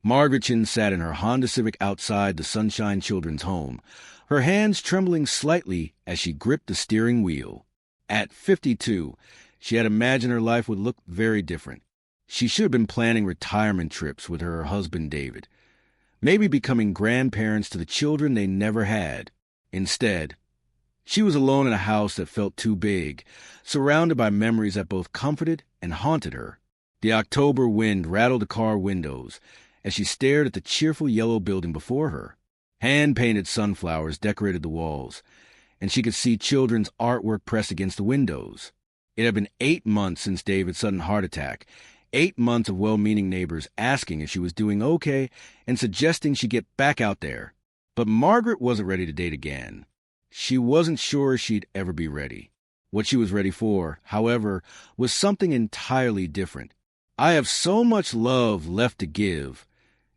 Margaret Chen sat in her Honda Civic outside the Sunshine Children's home, her hands trembling slightly as she gripped the steering wheel. At 52, she had imagined her life would look very different. She should have been planning retirement trips with her husband David, maybe becoming grandparents to the children they never had. Instead, she was alone in a house that felt too big, surrounded by memories that both comforted and haunted her. The October wind rattled the car windows as she stared at the cheerful yellow building before her. Hand-painted sunflowers decorated the walls, and she could see children's artwork pressed against the windows. It had been 8 months since David's sudden heart attack, 8 months of well-meaning neighbors asking if she was doing okay and suggesting she get back out there. But Margaret wasn't ready to date again. She wasn't sure she'd ever be ready. What she was ready for, however, was something entirely different. "I have so much love left to give,"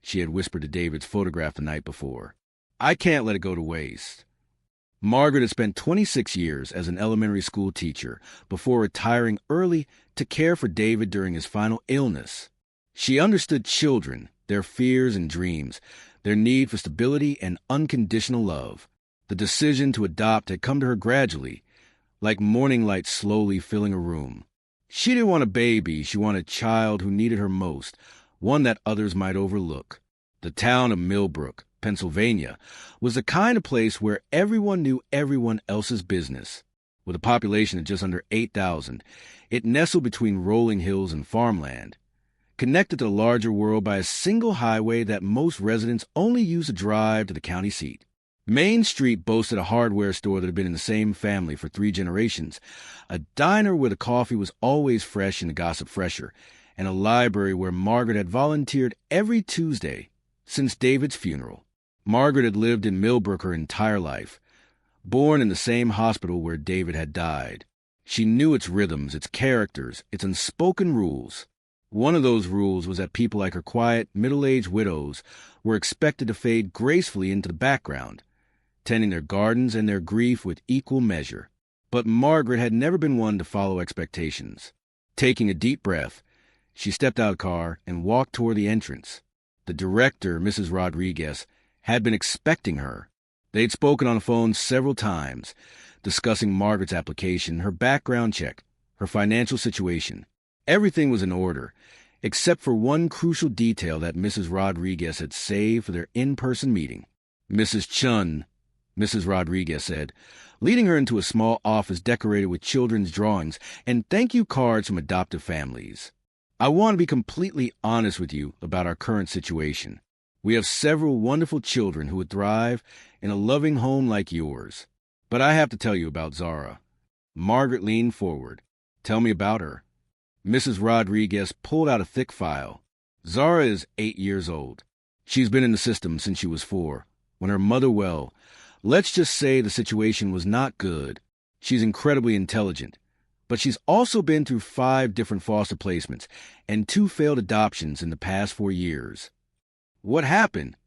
she had whispered to David's photograph the night before. "I can't let it go to waste." Margaret had spent 26 years as an elementary school teacher before retiring early to care for David during his final illness. She understood children, their fears and dreams, their need for stability and unconditional love. The decision to adopt had come to her gradually, like morning light slowly filling a room. She didn't want a baby, she wanted a child who needed her most, one that others might overlook. The town of Millbrook, Pennsylvania, was the kind of place where everyone knew everyone else's business. With a population of just under 8,000, it nestled between rolling hills and farmland, connected to the larger world by a single highway that most residents only used to drive to the county seat. Main Street boasted a hardware store that had been in the same family for 3 generations, a diner where the coffee was always fresh and the gossip fresher, and a library where Margaret had volunteered every Tuesday since David's funeral. Margaret had lived in Millbrook her entire life, born in the same hospital where David had died. She knew its rhythms, its characters, its unspoken rules. One of those rules was that people like her quiet, middle-aged widows were expected to fade gracefully into the background, tending their gardens and their grief with equal measure. But Margaret had never been one to follow expectations. Taking a deep breath, she stepped out of the car and walked toward the entrance. The director, Mrs. Rodriguez, had been expecting her. They'd spoken on the phone several times, discussing Margaret's application, her background check, her financial situation. Everything was in order, except for one crucial detail that Mrs. Rodriguez had saved for their in-person meeting. "Mrs. Chen," Mrs. Rodriguez said, leading her into a small office decorated with children's drawings and thank-you cards from adoptive families. "I want to be completely honest with you about our current situation. We have several wonderful children who would thrive in a loving home like yours. But I have to tell you about Zara." Margaret leaned forward. "Tell me about her." Mrs. Rodriguez pulled out a thick file. "Zara is 8 years old. She's been in the system since she was 4. When her mother, well, let's just say the situation was not good. She's incredibly intelligent, but she's also been through 5 different foster placements and 2 failed adoptions in the past 4 years. What happened?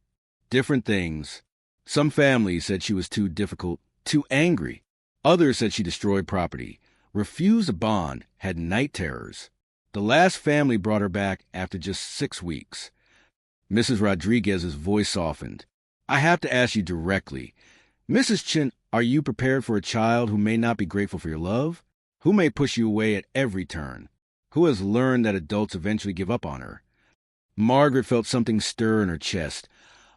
Different things. Some families said she was too difficult, too angry. Others said she destroyed property, refused a bond, had night terrors. The last family brought her back after just 6 weeks. Mrs. Rodriguez's voice softened. "I have to ask you directly. Mrs. Chen, are you prepared for a child who may not be grateful for your love? Who may push you away at every turn? Who has learned that adults eventually give up on her?" Margaret felt something stir in her chest,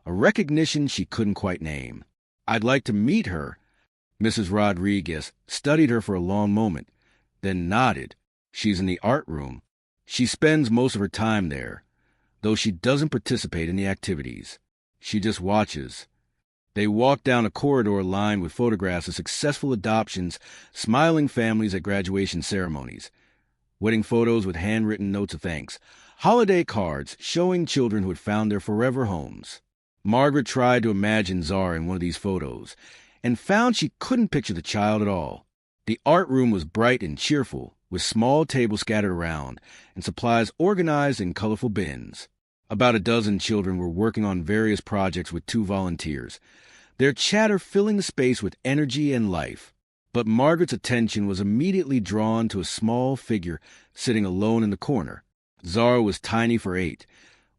a recognition she couldn't quite name. "I'd like to meet her." Mrs. Rodriguez studied her for a long moment, then nodded. "She's in the art room. She spends most of her time there, though she doesn't participate in the activities. She just watches." They walked down a corridor lined with photographs of successful adoptions, smiling families at graduation ceremonies, wedding photos with handwritten notes of thanks, holiday cards showing children who had found their forever homes. Margaret tried to imagine Zara in one of these photos and found she couldn't picture the child at all. The art room was bright and cheerful, with small tables scattered around and supplies organized in colorful bins. About a dozen children were working on various projects with 2 volunteers, their chatter filling the space with energy and life. But Margaret's attention was immediately drawn to a small figure sitting alone in the corner. Zara was tiny for 8,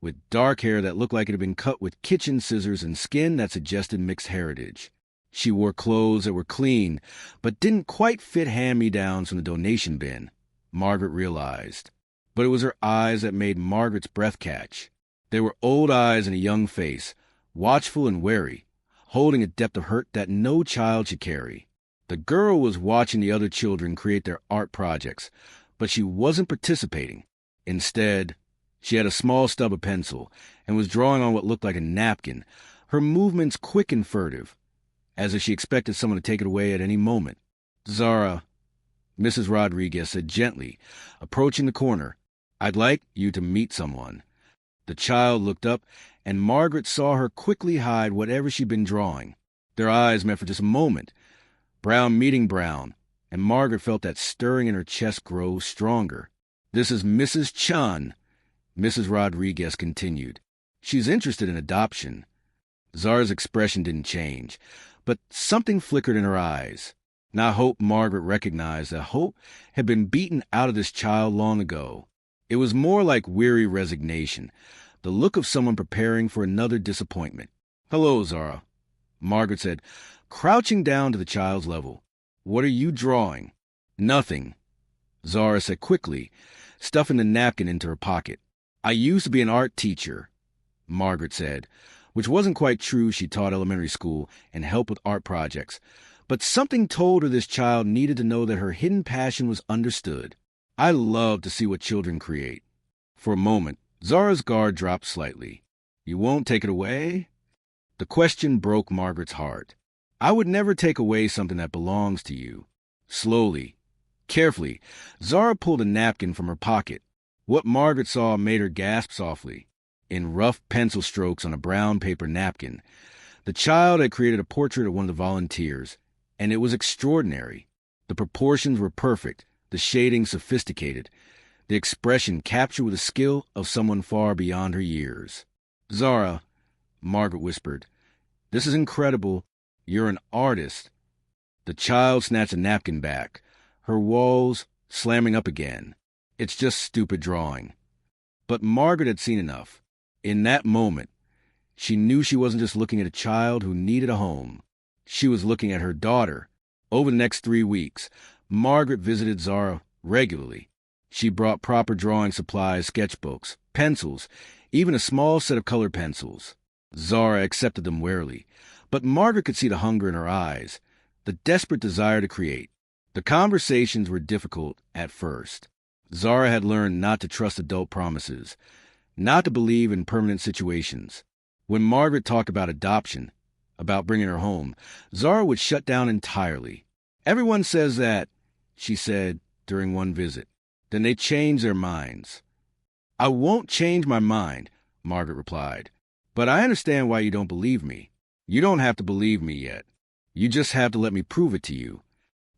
with dark hair that looked like it had been cut with kitchen scissors and skin that suggested mixed heritage. She wore clothes that were clean, but didn't quite fit hand-me-downs from the donation bin, Margaret realized. But it was her eyes that made Margaret's breath catch. They were old eyes and a young face, watchful and wary, holding a depth of hurt that no child should carry. The girl was watching the other children create their art projects, but she wasn't participating. Instead, she had a small stub of pencil and was drawing on what looked like a napkin, her movements quick and furtive, as if she expected someone to take it away at any moment. "Zara," Mrs. Rodriguez said gently, approaching the corner, "I'd like you to meet someone." The child looked up, and Margaret saw her quickly hide whatever she'd been drawing. Their eyes met for just a moment, brown meeting brown, and Margaret felt that stirring in her chest grow stronger. "This is Mrs. Chen," Mrs. Rodriguez continued. "She's interested in adoption." Zara's expression didn't change, but something flickered in her eyes. Now hope Margaret recognized that hope had been beaten out of this child long ago. It was more like weary resignation, the look of someone preparing for another disappointment. "Hello, Zara," Margaret said, crouching down to the child's level. "What are you drawing?" "Nothing," Zara said quickly, stuffing the napkin into her pocket. "I used to be an art teacher," Margaret said, which wasn't quite true. She taught elementary school and helped with art projects. But something told her this child needed to know that her hidden passion was understood. "I love to see what children create." For a moment, Zara's guard dropped slightly. "You won't take it away?" The question broke Margaret's heart. "I would never take away something that belongs to you." Slowly, carefully, Zara pulled a napkin from her pocket. What Margaret saw made her gasp softly. In rough pencil strokes on a brown paper napkin, the child had created a portrait of one of the volunteers, and it was extraordinary. The proportions were perfect, the shading sophisticated, the expression captured with the skill of someone far beyond her years. "Zara," Margaret whispered, "this is incredible. You're an artist." The child snatched a napkin back, her walls slamming up again. "It's just stupid drawing." But Margaret had seen enough. In that moment, she knew she wasn't just looking at a child who needed a home. She was looking at her daughter. Over the next 3 weeks, Margaret visited Zara regularly. She brought proper drawing supplies, sketchbooks, pencils, even a small set of colored pencils. Zara accepted them warily, but Margaret could see the hunger in her eyes, the desperate desire to create. The conversations were difficult at first. Zara had learned not to trust adult promises, not to believe in permanent situations. When Margaret talked about adoption, about bringing her home, Zara would shut down entirely. "Everyone says that," she said during one visit. "Then they change their minds." "I won't change my mind," Margaret replied. "But I understand why you don't believe me." "You don't have to believe me yet. You just have to let me prove it to you."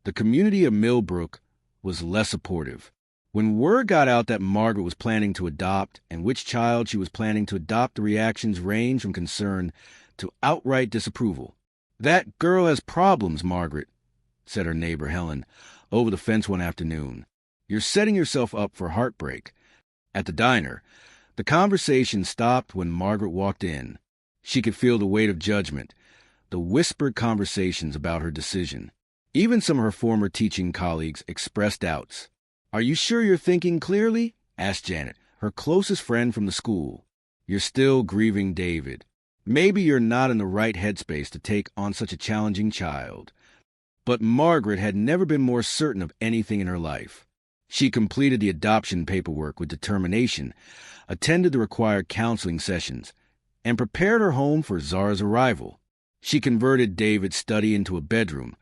The community of Millbrook was less supportive. When word got out that Margaret was planning to adopt and which child she was planning to adopt, the reactions ranged from concern to outright disapproval. "That girl has problems, Margaret," said her neighbor Helen over the fence one afternoon. "You're setting yourself up for heartbreak." At the diner, the conversation stopped when Margaret walked in. She could feel the weight of judgment, the whispered conversations about her decision. Even some of her former teaching colleagues expressed doubts. "Are you sure you're thinking clearly?" asked Janet, her closest friend from the school. "You're still grieving David. Maybe you're not in the right headspace to take on such a challenging child." But Margaret had never been more certain of anything in her life. She completed the adoption paperwork with determination, attended the required counseling sessions, and prepared her home for Zara's arrival. She converted David's study into a bedroom,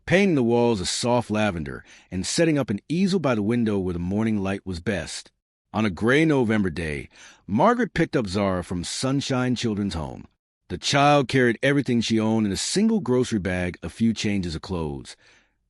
painting the walls a soft lavender and setting up an easel by the window where the morning light was best. On a gray November day, Margaret picked up Zara from Sunshine Children's Home. The child carried everything she owned in a single grocery bag, a few changes of clothes,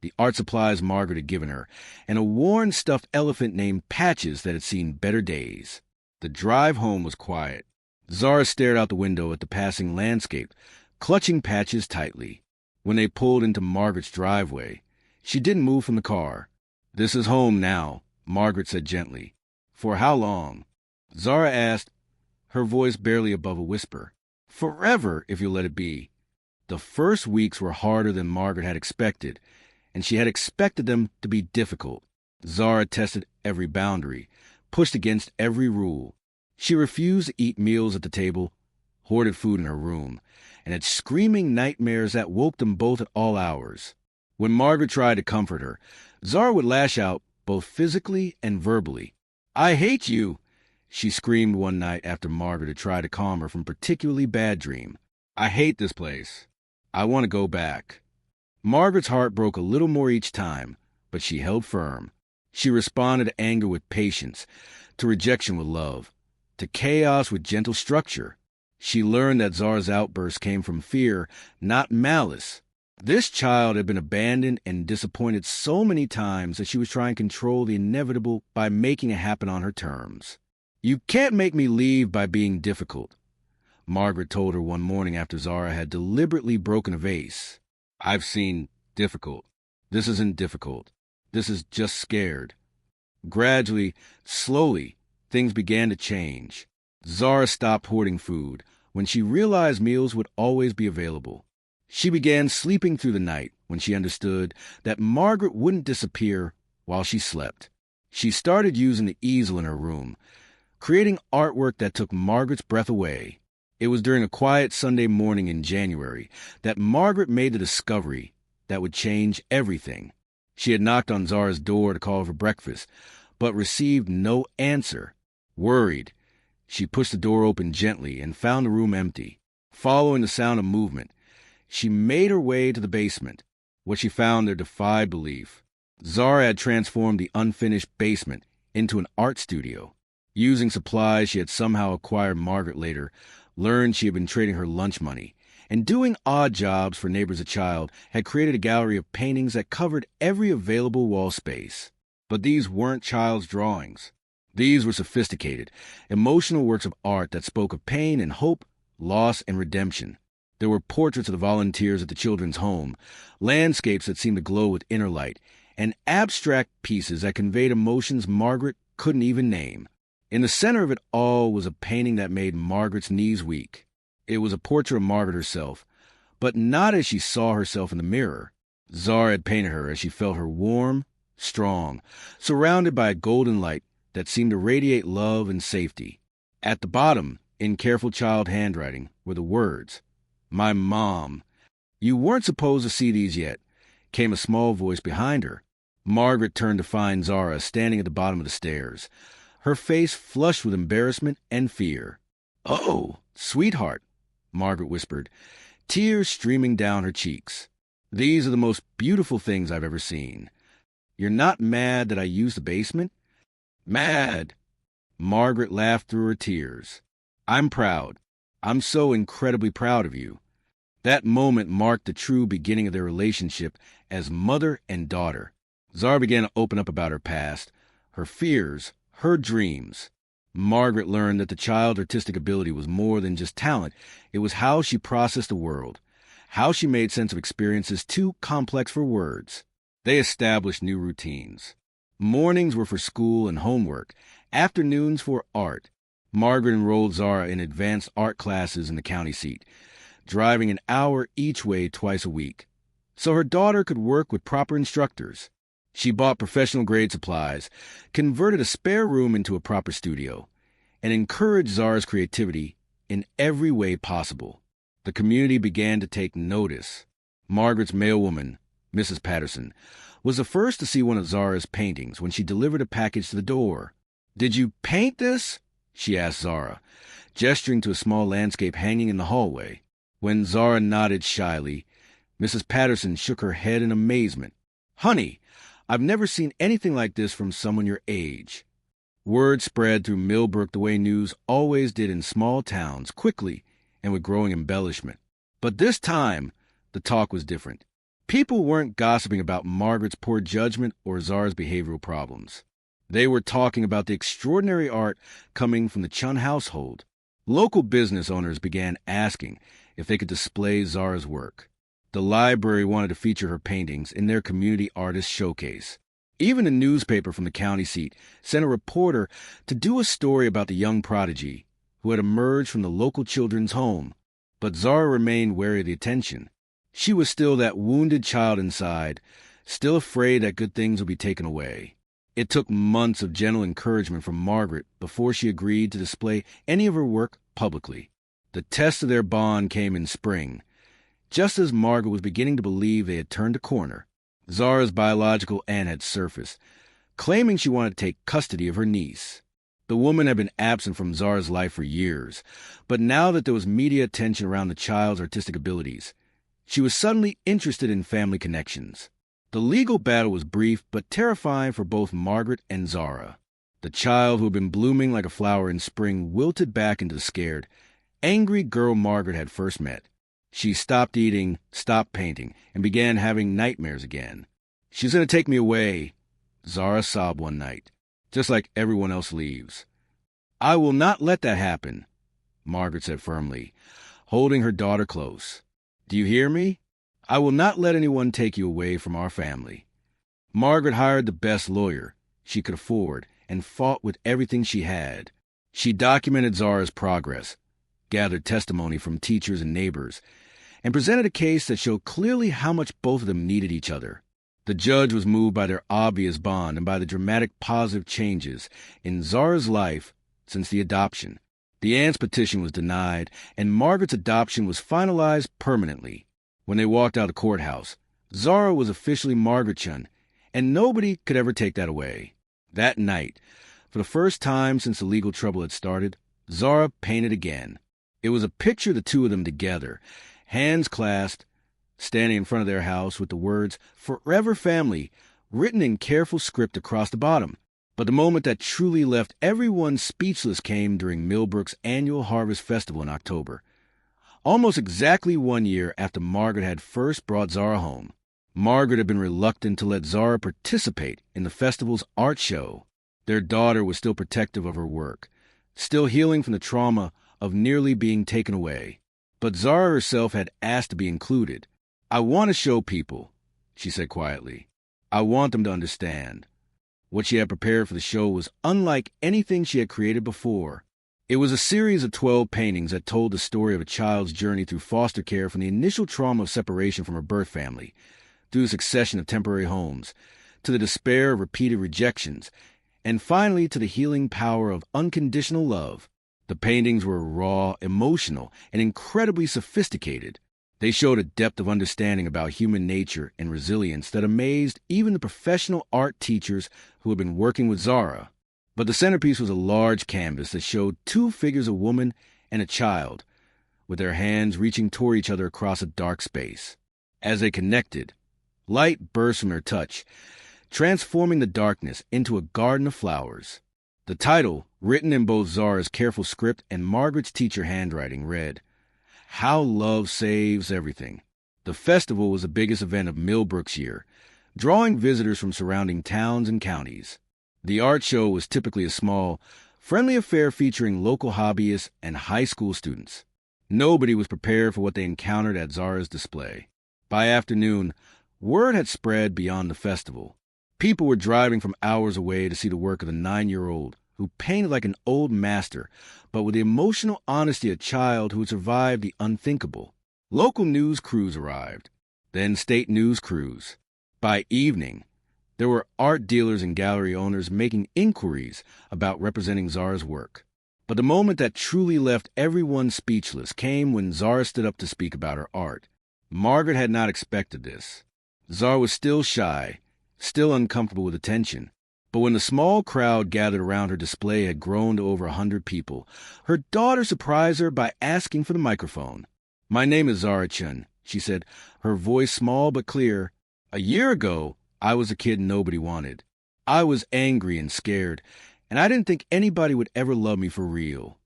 the art supplies Margaret had given her, and a worn stuffed elephant named Patches that had seen better days. The drive home was quiet. Zara stared out the window at the passing landscape, clutching Patches tightly. When they pulled into Margaret's driveway, she didn't move from the car. "This is home now," Margaret said gently. "For how long?" Zara asked, her voice barely above a whisper. "Forever, if you'll let it be." The first weeks were harder than Margaret had expected, and she had expected them to be difficult. Zara tested every boundary, pushed against every rule. She refused to eat meals at the table, hoarded food in her room, and had screaming nightmares that woke them both at all hours. When Margaret tried to comfort her, Zara would lash out both physically and verbally. "I hate you," she screamed one night after Margaret had tried to calm her from a particularly bad dream. "I hate this place. I want to go back." Margaret's heart broke a little more each time, but she held firm. She responded to anger with patience, to rejection with love, to chaos with gentle structure. She learned that Zara's outbursts came from fear, not malice. This child had been abandoned and disappointed so many times that she was trying to control the inevitable by making it happen on her terms. "You can't make me leave by being difficult," Margaret told her one morning after Zara had deliberately broken a vase. "I've seen difficult. This isn't difficult. This is just scared." Gradually, slowly, things began to change. Zara stopped hoarding food when she realized meals would always be available. She began sleeping through the night when she understood that Margaret wouldn't disappear while she slept. She started using the easel in her room, creating artwork that took Margaret's breath away. It was during a quiet Sunday morning in January that Margaret made the discovery that would change everything. She had knocked on Zara's door to call for breakfast, but received no answer. Worried, she pushed the door open gently and found the room empty. Following the sound of movement, she made her way to the basement. What she found there defied belief. Zara had transformed the unfinished basement into an art studio. Using supplies she had somehow acquired, Margaret later learned she had been trading her lunch money, and doing odd jobs for neighbors as a child had created a gallery of paintings that covered every available wall space. But these weren't child's drawings. These were sophisticated, emotional works of art that spoke of pain and hope, loss and redemption. There were portraits of the volunteers at the children's home, landscapes that seemed to glow with inner light, and abstract pieces that conveyed emotions Margaret couldn't even name. In the center of it all was a painting that made Margaret's knees weak. It was a portrait of Margaret herself, but not as she saw herself in the mirror. Zara had painted her as she felt her warm, strong, surrounded by a golden light that seemed to radiate love and safety. At the bottom, in careful child handwriting, were the words, "My mom." "You weren't supposed to see these yet," came a small voice behind her. Margaret turned to find Zara standing at the bottom of the stairs, her face flushed with embarrassment and fear. "Oh, sweetheart," Margaret whispered, tears streaming down her cheeks. "These are the most beautiful things I've ever seen. You're not mad that I used the basement?" "Mad!" Margaret laughed through her tears. "I'm proud. I'm so incredibly proud of you." That moment marked the true beginning of their relationship as mother and daughter. Zara began to open up about her past, her fears, her dreams. Margaret learned that the child's artistic ability was more than just talent. It was how she processed the world, how she made sense of experiences too complex for words. They established new routines. Mornings were for school and homework, afternoons for art. Margaret enrolled Zara in advanced art classes in the county seat, driving an hour each way twice a week, so her daughter could work with proper instructors. She bought professional-grade supplies, converted a spare room into a proper studio, and encouraged Zara's creativity in every way possible. The community began to take notice. Margaret's mailwoman, Mrs. Patterson, was the first to see one of Zara's paintings when she delivered a package to the door. "Did you paint this?" she asked Zara, gesturing to a small landscape hanging in the hallway. When Zara nodded shyly, Mrs. Patterson shook her head in amazement. "Honey, I've never seen anything like this from someone your age." Word spread through Millbrook the way news always did in small towns, quickly and with growing embellishment. But this time, the talk was different. People weren't gossiping about Margaret's poor judgment or Zara's behavioral problems. They were talking about the extraordinary art coming from the Chen household. Local business owners began asking if they could display Zara's work. The library wanted to feature her paintings in their community artist showcase. Even a newspaper from the county seat sent a reporter to do a story about the young prodigy, who had emerged from the local children's home. But Zara remained wary of the attention. She was still that wounded child inside, still afraid that good things would be taken away. It took months of gentle encouragement from Margaret before she agreed to display any of her work publicly. The test of their bond came in spring. Just as Margaret was beginning to believe they had turned a corner, Zara's biological aunt had surfaced, claiming she wanted to take custody of her niece. The woman had been absent from Zara's life for years, but now that there was media attention around the child's artistic abilities, she was suddenly interested in family connections. The legal battle was brief but terrifying for both Margaret and Zara. The child who had been blooming like a flower in spring wilted back into the scared, angry girl Margaret had first met. She stopped eating, stopped painting, and began having nightmares again. "She's going to take me away," Zara sobbed one night, "just like everyone else leaves." "I will not let that happen," Margaret said firmly, holding her daughter close. "Do you hear me? I will not let anyone take you away from our family." Margaret hired the best lawyer she could afford and fought with everything she had. She documented Zara's progress, gathered testimony from teachers and neighbors, and presented a case that showed clearly how much both of them needed each other. The judge was moved by their obvious bond and by the dramatic positive changes in Zara's life since the adoption. The aunt's petition was denied, and Margaret's adoption was finalized permanently. When they walked out of the courthouse, Zara was officially Margaret Chen, and nobody could ever take that away. That night, for the first time since the legal trouble had started, Zara painted again. It was a picture of the two of them together, hands clasped, standing in front of their house with the words "Forever Family" written in careful script across the bottom. But the moment that truly left everyone speechless came during Millbrook's annual Harvest Festival in October. Almost exactly 1 year after Margaret had first brought Zara home, Margaret had been reluctant to let Zara participate in the festival's art show. Their daughter was still protective of her work, still healing from the trauma of nearly being taken away. But Zara herself had asked to be included. "I want to show people," she said quietly. "I want them to understand." What she had prepared for the show was unlike anything she had created before. It was a series of 12 paintings that told the story of a child's journey through foster care from the initial trauma of separation from her birth family, through a succession of temporary homes, to the despair of repeated rejections, and finally to the healing power of unconditional love. The paintings were raw, emotional, and incredibly sophisticated. They showed a depth of understanding about human nature and resilience that amazed even the professional art teachers who had been working with Zara. But the centerpiece was a large canvas that showed two figures, a woman and a child, with their hands reaching toward each other across a dark space. As they connected, light burst from their touch, transforming the darkness into a garden of flowers. The title, written in both Zara's careful script and Margaret's teacher handwriting, read, "How Love Saves Everything." The festival was the biggest event of Millbrook's year, drawing visitors from surrounding towns and counties. The art show was typically a small, friendly affair featuring local hobbyists and high school students. Nobody was prepared for what they encountered at Zara's display. By afternoon, word had spread beyond the festival. People were driving from hours away to see the work of the 9-year-old, who painted like an old master, but with the emotional honesty of a child who had survived the unthinkable. Local news crews arrived, then state news crews. By evening, there were art dealers and gallery owners making inquiries about representing Zara's work. But the moment that truly left everyone speechless came when Zara stood up to speak about her art. Margaret had not expected this. Zara was still shy, still uncomfortable with attention. But when the small crowd gathered around her display had grown to over 100 people, her daughter surprised her by asking for the microphone. "My name is Zara Chen," she said, her voice small but clear. "A year ago, I was a kid nobody wanted. I was angry and scared, and I didn't think anybody would ever love me for real."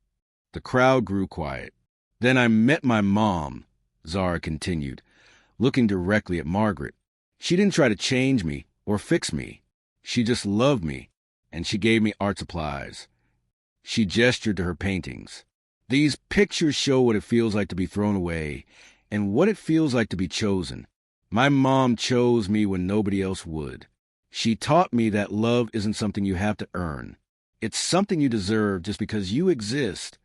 The crowd grew quiet. "Then I met my mom," Zara continued, looking directly at Margaret. "She didn't try to change me or fix me. She just loved me, and she gave me art supplies." She gestured to her paintings. "These pictures show what it feels like to be thrown away, and what it feels like to be chosen. My mom chose me when nobody else would. She taught me that love isn't something you have to earn. It's something you deserve just because you exist."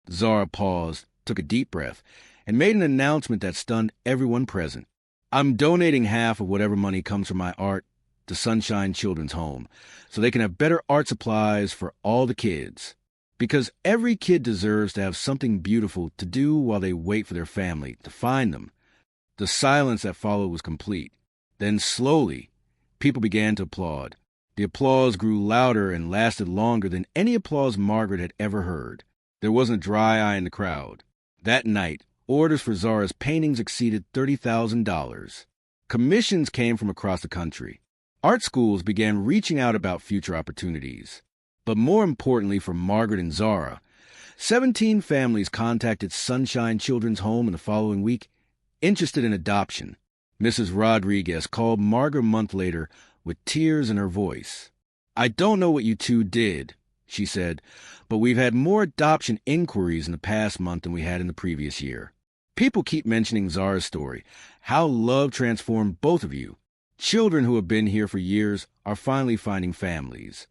Zara paused, took a deep breath, and made an announcement that stunned everyone present. I'm donating half of whatever money comes from my art to Sunshine Children's Home so they can have better art supplies for all the kids. Because every kid deserves to have something beautiful to do while they wait for their family to find them. The silence that followed was complete. Then slowly, people began to applaud. The applause grew louder and lasted longer than any applause Margaret had ever heard. There wasn't a dry eye in the crowd. That night, orders for Zara's paintings exceeded $30,000. Commissions came from across the country. Art schools began reaching out about future opportunities. But more importantly for Margaret and Zara, 17 families contacted Sunshine Children's Home in the following week, interested in adoption. Mrs. Rodriguez called Margaret a month later with tears in her voice. I don't know what you two did, she said, but we've had more adoption inquiries in the past month than we had in the previous year. People keep mentioning Zara's story, how love transformed both of you. Children who have been here for years are finally finding families.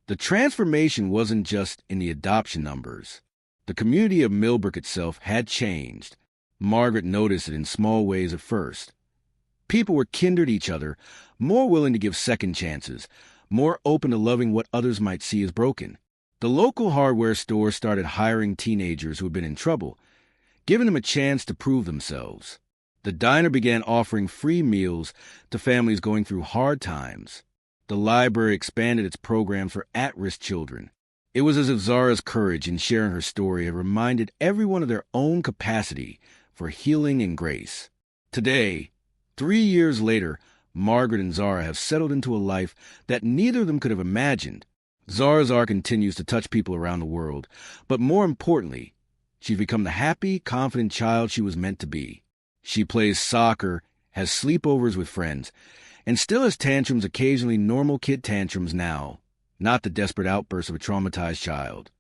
The transformation wasn't just in the adoption numbers. The community of Millbrook itself had changed. Margaret noticed it in small ways at first. People were kinder to each other, more willing to give second chances, more open to loving what others might see as broken. The local hardware store started hiring teenagers who had been in trouble, giving them a chance to prove themselves. The diner began offering free meals to families going through hard times. The library expanded its programs for at-risk children. It was as if Zara's courage in sharing her story had reminded everyone of their own capacity for healing and grace. Today, 3 years later, Margaret and Zara have settled into a life that neither of them could have imagined. Zara's art continues to touch people around the world, but more importantly, she's become the happy, confident child she was meant to be. She plays soccer, has sleepovers with friends, and still has tantrums, occasionally normal kid tantrums now, not the desperate outbursts of a traumatized child.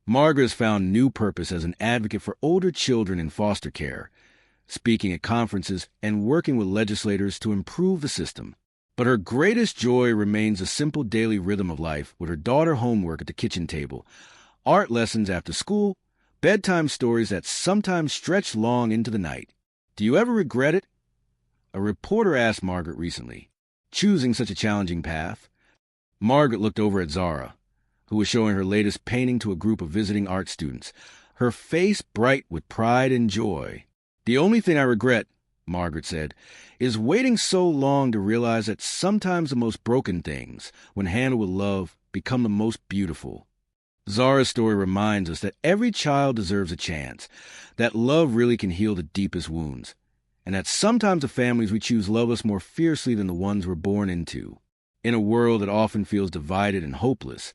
Margaret has found new purpose as an advocate for older children in foster care, speaking at conferences and working with legislators to improve the system. But her greatest joy remains the simple daily rhythm of life with her daughter homework at the kitchen table, art lessons after school, bedtime stories that sometimes stretch long into the night. Do you ever regret it? A reporter asked Margaret recently, choosing such a challenging path. Margaret looked over at Zara, who was showing her latest painting to a group of visiting art students, her face bright with pride and joy. The only thing I regret, Margaret said, is waiting so long to realize that sometimes the most broken things, when handled with love, become the most beautiful. Zara's story reminds us that every child deserves a chance, that love really can heal the deepest wounds, and that sometimes the families we choose love us more fiercely than the ones we're born into. In a world that often feels divided and hopeless,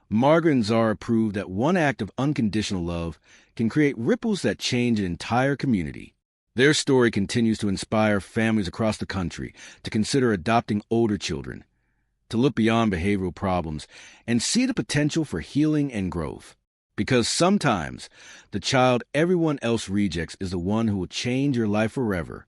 Margaret and Zara prove that one act of unconditional love can create ripples that change an entire community. Their story continues to inspire families across the country to consider adopting older children, to look beyond behavioral problems and see the potential for healing and growth. Because sometimes the child everyone else rejects is the one who will change your life forever.